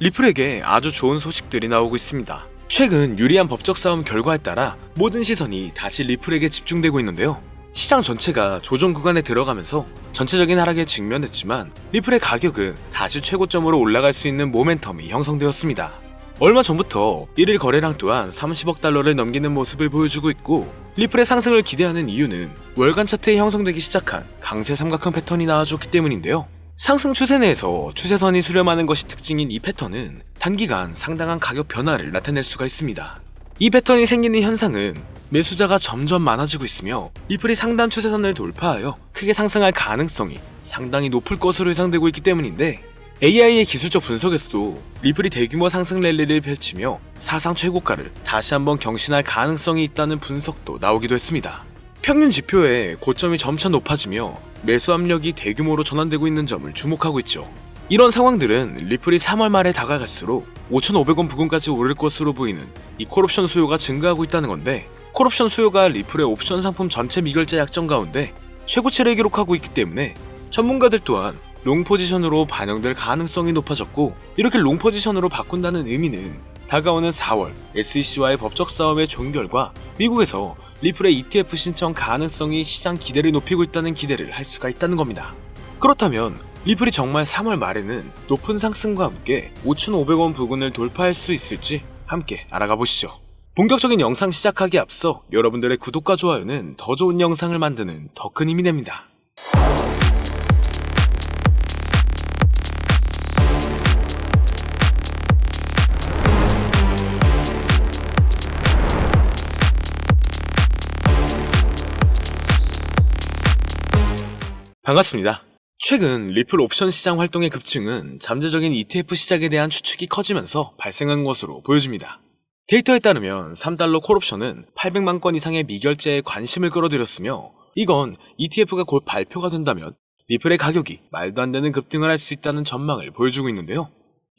리플에게 아주 좋은 소식들이 나오고 있습니다. 최근 유리한 법적 싸움 결과에 따라 모든 시선이 다시 리플에게 집중되고 있는데요. 시장 전체가 조정 구간에 들어가면서 전체적인 하락에 직면했지만 리플의 가격은 다시 최고점으로 올라갈 수 있는 모멘텀이 형성되었습니다. 얼마 전부터 1일 거래량 또한 30억 달러를 넘기는 모습을 보여주고 있고, 리플의 상승을 기대하는 이유는 월간 차트에 형성되기 시작한 강세 삼각형 패턴이 나와줬기 때문인데요. 상승 추세 내에서 추세선이 수렴하는 것이 특징인 이 패턴은 단기간 상당한 가격 변화를 나타낼 수가 있습니다. 이 패턴이 생기는 현상은 매수자가 점점 많아지고 있으며 리플이 상단 추세선을 돌파하여 크게 상승할 가능성이 상당히 높을 것으로 예상되고 있기 때문인데, AI의 기술적 분석에서도 리플이 대규모 상승 랠리를 펼치며 사상 최고가를 다시 한번 경신할 가능성이 있다는 분석도 나오기도 했습니다. 평균 지표의 고점이 점차 높아지며 매수 압력이 대규모로 전환되고 있는 점을 주목하고 있죠. 이런 상황들은 리플이 3월 말에 다가갈수록 5,500원 부근까지 오를 것으로 보이는 이 콜옵션 수요가 증가하고 있다는 건데, 콜옵션 수요가 리플의 옵션 상품 전체 미결제 약정 가운데 최고치를 기록하고 있기 때문에 전문가들 또한 롱 포지션으로 반영될 가능성이 높아졌고, 이렇게 롱 포지션으로 바꾼다는 의미는 다가오는 4월 SEC와의 법적 싸움의 종결과 미국에서 리플의 ETF 신청 가능성이 시장 기대를 높이고 있다는 기대를 할 수가 있다는 겁니다. 그렇다면 리플이 정말 3월 말에는 높은 상승과 함께 5,500원 부근을 돌파할 수 있을지 함께 알아가 보시죠. 본격적인 영상 시작하기에 앞서 여러분들의 구독과 좋아요는 더 좋은 영상을 만드는 더 큰 힘이 됩니다. 반갑습니다. 최근 리플 옵션 시장 활동의 급증은 잠재적인 ETF 시장에 대한 추측이 커지면서 발생한 것으로 보여집니다. 데이터에 따르면 3달러 콜옵션은 800만 건 이상의 미결제에 관심을 끌어들였으며, 이건 ETF가 곧 발표가 된다면 리플의 가격이 말도 안 되는 급등을 할 수 있다는 전망을 보여주고 있는데요.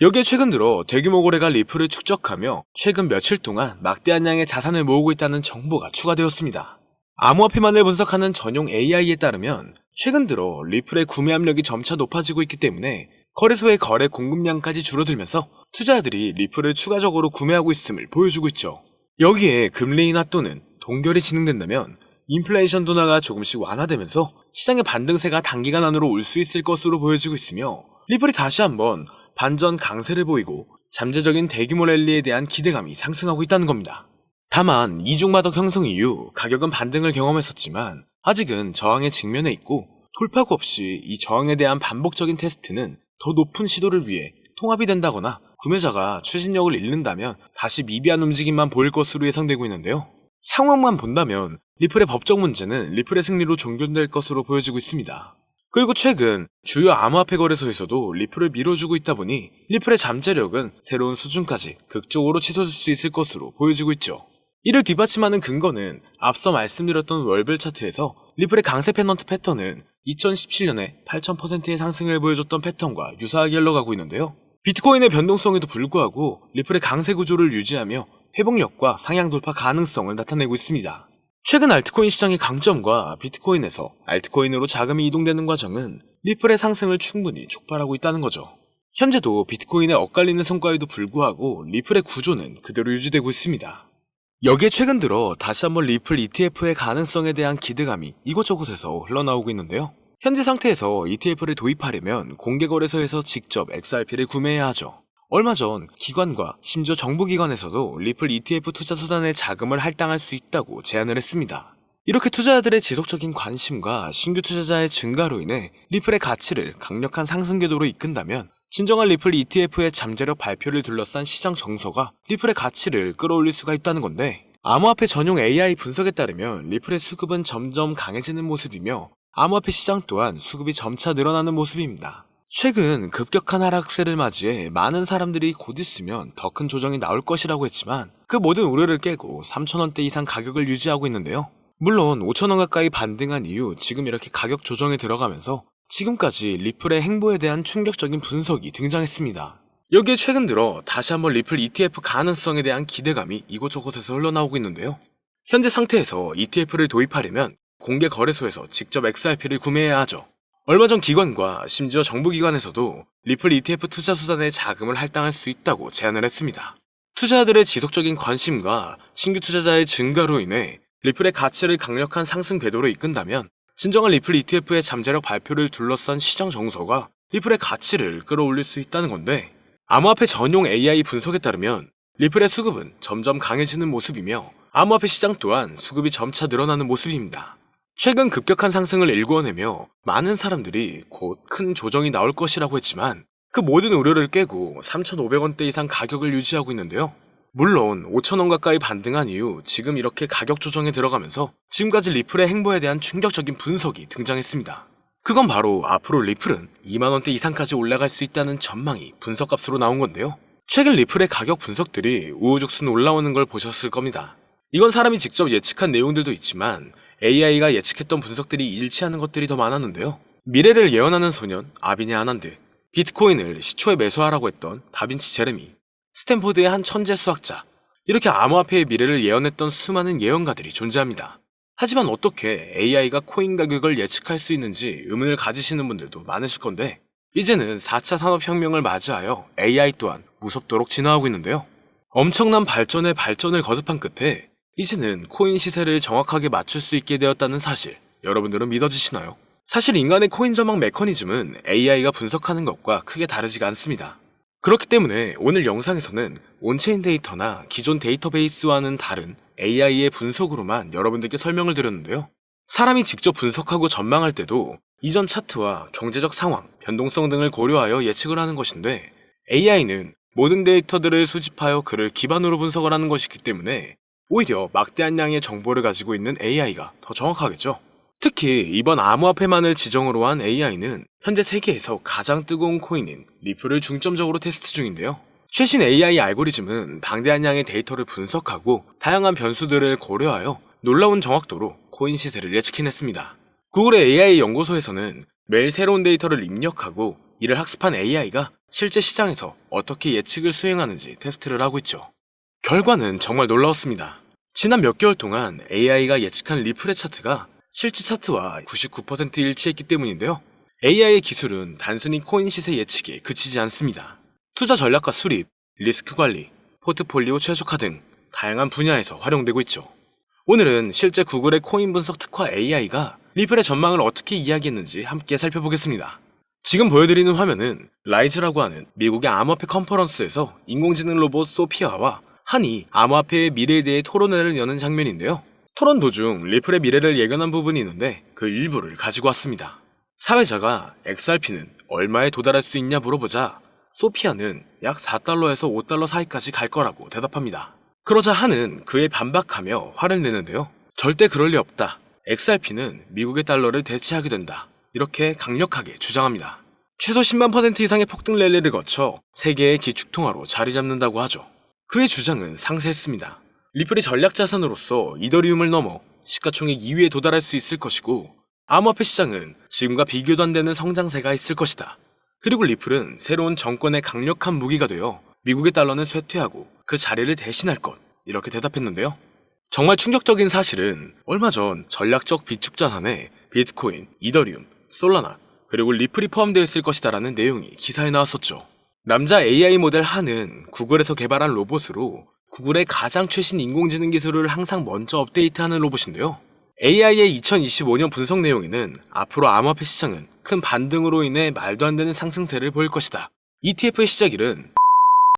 여기에 최근 들어 대규모 거래가 리플을 축적하며 최근 며칠 동안 막대한 양의 자산을 모으고 있다는 정보가 추가되었습니다. 암호화폐만을 분석하는 전용 AI에 따르면 최근 들어 리플의 구매 압력이 점차 높아지고 있기 때문에 거래소의 거래 공급량까지 줄어들면서 투자자들이 리플을 추가적으로 구매하고 있음을 보여주고 있죠. 여기에 금리 인하 또는 동결이 진행된다면 인플레이션 둔화가 조금씩 완화되면서 시장의 반등세가 단기간 안으로 올 수 있을 것으로 보여지고 있으며, 리플이 다시 한번 반전 강세를 보이고 잠재적인 대규모 랠리에 대한 기대감이 상승하고 있다는 겁니다. 다만 이중마덕 형성 이후 가격은 반등을 경험했었지만 아직은 저항에 직면해 있고, 돌파구 없이 이 저항에 대한 반복적인 테스트는 더 높은 시도를 위해 통합이 된다거나 구매자가 추진력을 잃는다면 다시 미비한 움직임만 보일 것으로 예상되고 있는데요. 상황만 본다면 리플의 법적 문제는 리플의 승리로 종결될 것으로 보여지고 있습니다. 그리고 최근 주요 암호화폐 거래소에서도 리플을 밀어주고 있다 보니 리플의 잠재력은 새로운 수준까지 극적으로 치솟을 수 있을 것으로 보여지고 있죠. 이를 뒷받침하는 근거는 앞서 말씀드렸던 월별 차트에서 리플의 강세 페넌트 패턴은 2017년에 8,000%의 상승을 보여줬던 패턴과 유사하게 흘러가고 있는데요. 비트코인의 변동성에도 불구하고 리플의 강세 구조를 유지하며 회복력과 상향 돌파 가능성을 나타내고 있습니다. 최근 알트코인 시장의 강점과 비트코인에서 알트코인으로 자금이 이동되는 과정은 리플의 상승을 충분히 촉발하고 있다는 거죠. 현재도 비트코인의 엇갈리는 성과에도 불구하고 리플의 구조는 그대로 유지되고 있습니다. 여기에 최근 들어 다시 한번 리플 ETF의 가능성에 대한 기대감이 이곳저곳에서 흘러나오고 있는데요. 현재 상태에서 ETF를 도입하려면 공개거래소에서 직접 XRP를 구매해야 하죠. 얼마 전 기관과 심지어 정부기관에서도 리플 ETF 투자 수단에 자금을 할당할 수 있다고 제안을 했습니다. 이렇게 투자자들의 지속적인 관심과 신규 투자자의 증가로 인해 리플의 가치를 강력한 상승 궤도로 이끈다면 진정한 리플 ETF의 잠재력 발표를 둘러싼 시장 정서가 리플의 가치를 끌어올릴 수가 있다는 건데, 암호화폐 전용 AI 분석에 따르면 리플의 수급은 점점 강해지는 모습이며 암호화폐 시장 또한 수급이 점차 늘어나는 모습입니다. 최근 급격한 하락세를 맞이해 많은 사람들이 곧 있으면 더 큰 조정이 나올 것이라고 했지만 그 모든 우려를 깨고 3,000원대 이상 가격을 유지하고 있는데요. 물론 5,000원 가까이 반등한 이후 지금 이렇게 가격 조정에 들어가면서 지금까지 리플의 행보에 대한 충격적인 분석이 등장했습니다. 여기에 최근 들어 다시 한번 리플 ETF 가능성에 대한 기대감이 이곳저곳에서 흘러나오고 있는데요. 현재 상태에서 ETF를 도입하려면 공개 거래소에서 직접 XRP를 구매해야 하죠. 얼마 전 기관과 심지어 정부기관에서도 리플 ETF 투자 수단에 자금을 할당할 수 있다고 제안을 했습니다. 투자자들의 지속적인 관심과 신규 투자자의 증가로 인해 리플의 가치를 강력한 상승 궤도로 이끈다면 진정한 리플 ETF의 잠재력 발표를 둘러싼 시장 정서가 리플의 가치를 끌어올릴 수 있다는 건데, 암호화폐 전용 AI 분석에 따르면 리플의 수급은 점점 강해지는 모습이며 암호화폐 시장 또한 수급이 점차 늘어나는 모습입니다. 최근 급격한 상승을 일구어내며 많은 사람들이 곧 큰 조정이 나올 것이라고 했지만 그 모든 우려를 깨고 3,500원대 이상 가격을 유지하고 있는데요. 물론 5,000원 가까이 반등한 이후 지금 이렇게 가격 조정에 들어가면서 지금까지 리플의 행보에 대한 충격적인 분석이 등장했습니다. 그건 바로 앞으로 리플은 2만원대 이상까지 올라갈 수 있다는 전망이 분석값으로 나온 건데요. 최근 리플의 가격 분석들이 우후죽순 올라오는 걸 보셨을 겁니다. 이건 사람이 직접 예측한 내용들도 있지만 AI가 예측했던 분석들이 일치하는 것들이 더 많았는데요. 미래를 예언하는 소년 아비네 아난드, 비트코인을 시초에 매수하라고 했던 다빈치 제레미, 스탠포드의 한 천재 수학자, 이렇게 암호화폐의 미래를 예언했던 수많은 예언가들이 존재합니다. 하지만 어떻게 AI가 코인 가격을 예측할 수 있는지 의문을 가지시는 분들도 많으실 건데, 이제는 4차 산업혁명을 맞이하여 AI 또한 무섭도록 진화하고 있는데요. 엄청난 발전에 발전을 거듭한 끝에 이제는 코인 시세를 정확하게 맞출 수 있게 되었다는 사실, 여러분들은 믿어지시나요? 사실 인간의 코인 전망 메커니즘은 AI가 분석하는 것과 크게 다르지가 않습니다. 그렇기 때문에 오늘 영상에서는 온체인 데이터나 기존 데이터베이스와는 다른 AI의 분석으로만 여러분들께 설명을 드렸는데요. 사람이 직접 분석하고 전망할 때도 이전 차트와 경제적 상황, 변동성 등을 고려하여 예측을 하는 것인데, AI는 모든 데이터들을 수집하여 그를 기반으로 분석을 하는 것이기 때문에 오히려 막대한 양의 정보를 가지고 있는 AI가 더 정확하겠죠. 특히 이번 암호화폐만을 지정으로 한 AI는 현재 세계에서 가장 뜨거운 코인인 리플을 중점적으로 테스트 중인데요. 최신 AI 알고리즘은 방대한 양의 데이터를 분석하고 다양한 변수들을 고려하여 놀라운 정확도로 코인 시세를 예측해냈습니다. 구글의 AI 연구소에서는 매일 새로운 데이터를 입력하고 이를 학습한 AI가 실제 시장에서 어떻게 예측을 수행하는지 테스트를 하고 있죠. 결과는 정말 놀라웠습니다. 지난 몇 개월 동안 AI가 예측한 리플의 차트가 실제 차트와 99% 일치했기 때문인데요. AI의 기술은 단순히 코인 시세 예측에 그치지 않습니다. 투자 전략과 수립, 리스크 관리, 포트폴리오 최적화 등 다양한 분야에서 활용되고 있죠. 오늘은 실제 구글의 코인 분석 특화 AI가 리플의 전망을 어떻게 이야기했는지 함께 살펴보겠습니다. 지금 보여드리는 화면은 라이즈라고 하는 미국의 암호화폐 컨퍼런스에서 인공지능 로봇 소피아와 한이 암호화폐의 미래에 대해 토론회를 여는 장면인데요. 토론 도중 리플의 미래를 예견한 부분이 있는데 그 일부를 가지고 왔습니다. 사회자가 XRP는 얼마에 도달할 수 있냐 물어보자 소피아는 약 4달러에서 5달러 사이까지 갈 거라고 대답합니다. 그러자 한은 그에 반박하며 화를 내는데요. 절대 그럴 리 없다. XRP는 미국의 달러를 대체하게 된다. 이렇게 강력하게 주장합니다. 최소 10만% 이상의 폭등 랠리를 거쳐 세계의 기축통화로 자리 잡는다고 하죠. 그의 주장은 상세했습니다. 리플이 전략 자산으로서 이더리움을 넘어 시가총액 2위에 도달할 수 있을 것이고, 암호화폐 시장은 지금과 비교도 안 되는 성장세가 있을 것이다. 그리고 리플은 새로운 정권의 강력한 무기가 되어 미국의 달러는 쇠퇴하고 그 자리를 대신할 것, 이렇게 대답했는데요. 정말 충격적인 사실은 얼마 전 전략적 비축 자산에 비트코인, 이더리움, 솔라나, 그리고 리플이 포함되어 있을 것이다라는 내용이 기사에 나왔었죠. 남자 AI 모델 한은 구글에서 개발한 로봇으로 구글의 가장 최신 인공지능 기술을 항상 먼저 업데이트하는 로봇인데요. AI의 2025년 분석 내용에는 앞으로 암호화폐 시장은 큰 반등으로 인해 말도 안 되는 상승세를 보일 것이다. ETF의 시작일은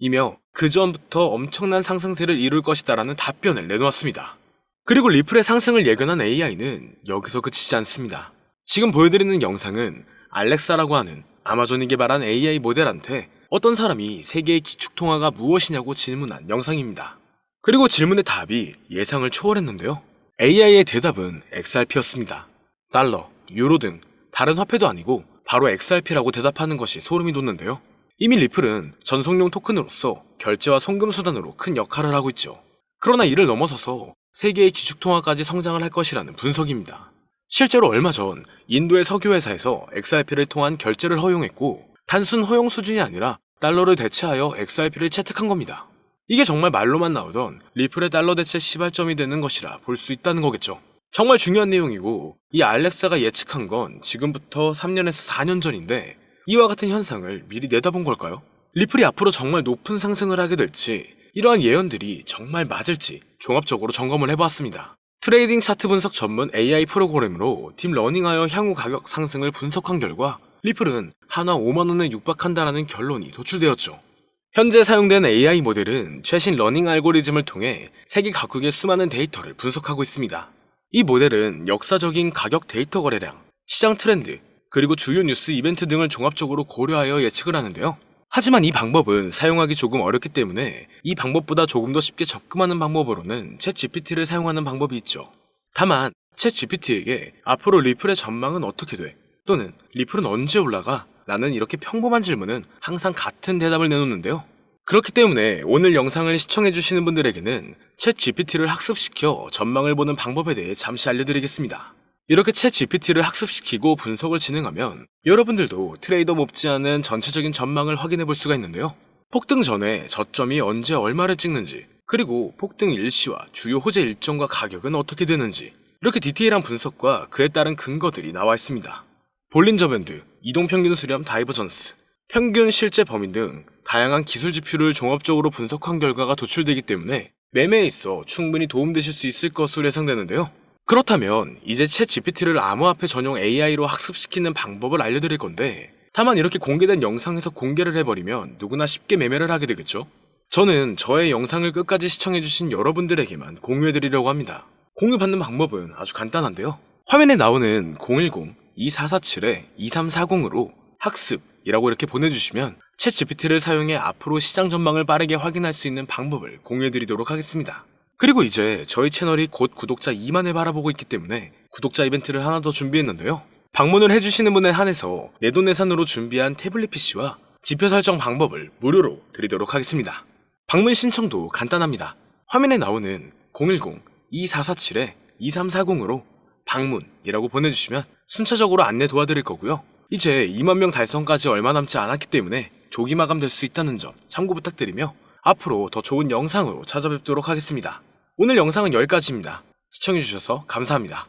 이며 그 전부터 엄청난 상승세를 이룰 것이다라는 답변을 내놓았습니다. 그리고 리플의 상승을 예견한 AI는 여기서 그치지 않습니다. 지금 보여드리는 영상은 알렉사라고 하는 아마존이 개발한 AI 모델한테 어떤 사람이 세계의 기축통화가 무엇이냐고 질문한 영상입니다. 그리고 질문의 답이 예상을 초월했는데요. AI의 대답은 XRP였습니다. 달러, 유로 등 다른 화폐도 아니고 바로 XRP라고 대답하는 것이 소름이 돋는데요. 이미 리플은 전송용 토큰으로서 결제와 송금 수단으로 큰 역할을 하고 있죠. 그러나 이를 넘어서서 세계의 기축통화까지 성장을 할 것이라는 분석입니다. 실제로 얼마 전 인도의 석유회사에서 XRP를 통한 결제를 허용했고, 단순 허용 수준이 아니라 달러를 대체하여 XRP를 채택한 겁니다. 이게 정말 말로만 나오던 리플의 달러 대체 시발점이 되는 것이라 볼 수 있다는 거겠죠. 정말 중요한 내용이고, 이 알렉사가 예측한 건 지금부터 3년에서 4년 전인데 이와 같은 현상을 미리 내다본 걸까요? 리플이 앞으로 정말 높은 상승을 하게 될지, 이러한 예언들이 정말 맞을지 종합적으로 점검을 해보았습니다. 트레이딩 차트 분석 전문 AI 프로그램으로 딥러닝하여 향후 가격 상승을 분석한 결과 리플은 한화 5만원에 육박한다라는 결론이 도출되었죠. 현재 사용된 AI 모델은 최신 러닝 알고리즘을 통해 세계 각국의 수많은 데이터를 분석하고 있습니다. 이 모델은 역사적인 가격 데이터 거래량, 시장 트렌드, 그리고 주요 뉴스 이벤트 등을 종합적으로 고려하여 예측을 하는데요. 하지만 이 방법은 사용하기 조금 어렵기 때문에 이 방법보다 조금 더 쉽게 접근하는 방법으로는 챗 GPT를 사용하는 방법이 있죠. 다만 챗 GPT에게 앞으로 리플의 전망은 어떻게 돼? 또는 리플은 언제 올라가? 라는 이렇게 평범한 질문은 항상 같은 대답을 내놓는데요. 그렇기 때문에 오늘 영상을 시청해주시는 분들에게는 챗 GPT를 학습시켜 전망을 보는 방법에 대해 잠시 알려드리겠습니다. 이렇게 챗 GPT를 학습시키고 분석을 진행하면 여러분들도 트레이더 못지않은 전체적인 전망을 확인해 볼 수가 있는데요. 폭등 전에 저점이 언제 얼마를 찍는지, 그리고 폭등 일시와 주요 호재 일정과 가격은 어떻게 되는지, 이렇게 디테일한 분석과 그에 따른 근거들이 나와 있습니다. 볼린저 밴드, 이동평균 수렴 다이버전스, 평균 실제 범위 등 다양한 기술 지표를 종합적으로 분석한 결과가 도출되기 때문에 매매에 있어 충분히 도움되실 수 있을 것으로 예상되는데요. 그렇다면 이제 챗 GPT를 암호화폐 전용 AI로 학습시키는 방법을 알려드릴 건데, 다만 이렇게 공개된 영상에서 공개를 해버리면 누구나 쉽게 매매를 하게 되겠죠? 저는 저의 영상을 끝까지 시청해주신 여러분들에게만 공유해드리려고 합니다. 공유받는 방법은 아주 간단한데요. 화면에 나오는 010-2447-2340으로 학습이라고 이렇게 보내주시면 챗 GPT를 사용해 앞으로 시장 전망을 빠르게 확인할 수 있는 방법을 공유해드리도록 하겠습니다. 그리고 이제 저희 채널이 곧 구독자 2만을 바라보고 있기 때문에 구독자 이벤트를 하나 더 준비했는데요. 방문을 해주시는 분에 한해서 내돈내산으로 준비한 태블릿 PC와 지표 설정 방법을 무료로 드리도록 하겠습니다. 방문 신청도 간단합니다. 화면에 나오는 010-2447-2340으로 방문이라고 보내주시면 순차적으로 안내 도와드릴 거고요. 이제 2만 명 달성까지 얼마 남지 않았기 때문에 조기 마감될 수 있다는 점 참고 부탁드리며 앞으로 더 좋은 영상으로 찾아뵙도록 하겠습니다. 오늘 영상은 여기까지입니다. 시청해주셔서 감사합니다.